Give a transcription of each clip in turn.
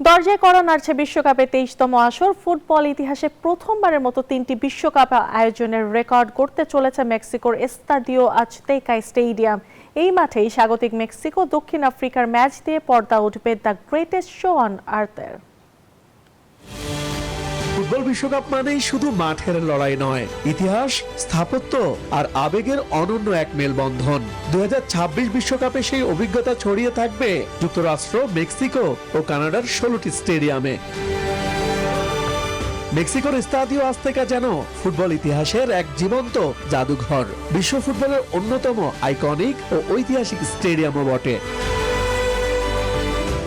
দরজায় কড়া নাড়ছে বিশ্বকাপের 23তম আসর। ফুটবল ইতিহাসে প্রথমবারের মতো 3টি বিশ্বকাপ আয়োজনের রেকর্ড গড়তে চলেছে মেক্সিকোর এস্তাদিও আজতেকা স্টেডিয়াম। এই মাঠেই স্বাগতিক মেক্সিকো দক্ষিণ আফ্রিকার ম্যাচ দিয়ে পর্দা উঠবে দ্য গ্রেটেস্ট শো অন আর্থের। ফুটবল বিশ্বকাপ মানেই শুধু মাঠের লড়াই নয়, ইতিহাস, স্থাপত্য আর আবেগের অনন্য এক মেলবন্ধন। 2026 বিশ্বকাপে সেই অভিজ্ঞতা ছড়িয়ে থাকবে যুক্তরাষ্ট্র, মেক্সিকো ও কানাডার 16টি স্টেডিয়ামে। মেক্সিকোর এস্তাদিও আজতেকা যেন ফুটবল ইতিহাসের এক জীবন্ত জাদুঘর, বিশ্ব ফুটবলের অন্যতম আইকনিক ও ঐতিহাসিক স্টেডিয়ামও বটে।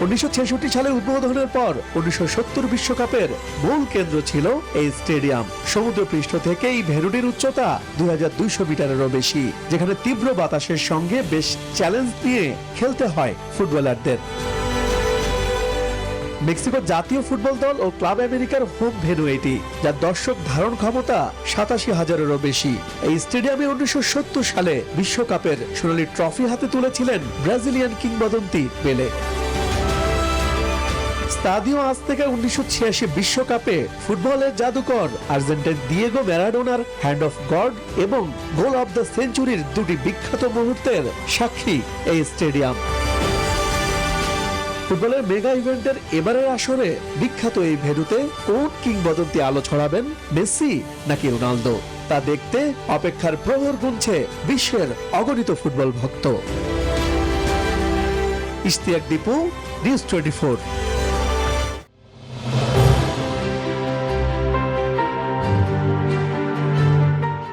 1966 সালে উদ্বোধনের পর 1970 বিশ্বকাপের মূল কেন্দ্র ছিল এই স্টেডিয়াম। সমুদ্রপৃষ্ঠ থেকে এই ভেন্যুটির উচ্চতা 2200 মিটারেরও বেশি, যেখানে তীব্র বাতাসের সঙ্গে বেশ চ্যালেঞ্জ নিয়ে খেলতে হয় ফুটবলারদের। মেক্সিকোর জাতীয় ফুটবল দল ও ক্লাব আমেরিকার হোম ভেন্যু এটি, যার দর্শক ধারণ ক্ষমতা 87,000-এরও বেশি। এই স্টেডিয়ামে 1970 সালে বিশ্বকাপের সোনালী ট্রফি হাতে তুলেছিলেন ব্রাজিলিয়ান কিংবদন্তি পেলে। এস্তাদিও আজতেকা 1986 বিশ্বকাপে ফুটবলের জাদুকর আর্জেন্টাইন দিয়েগো ম্যারাডোনার হ্যান্ড অফ গড এবং গোল অব দ্য সেঞ্চুরির দুটি বিখ্যাত মুহূর্তের সাক্ষী এই স্টেডিয়াম। ফুটবলের মেগা ইভেন্টের এবারের আসরে বিখ্যাত এই ভেন্যুতে কোন কিংবদন্তি আলো ছড়াবেন, মেসি নাকি রোনালদো, তা দেখতে অপেক্ষার প্রহর গুনছে বিশ্বের অগণিত ফুটবল ভক্ত। ইশতিয়াক দীপু, নিউজ 24।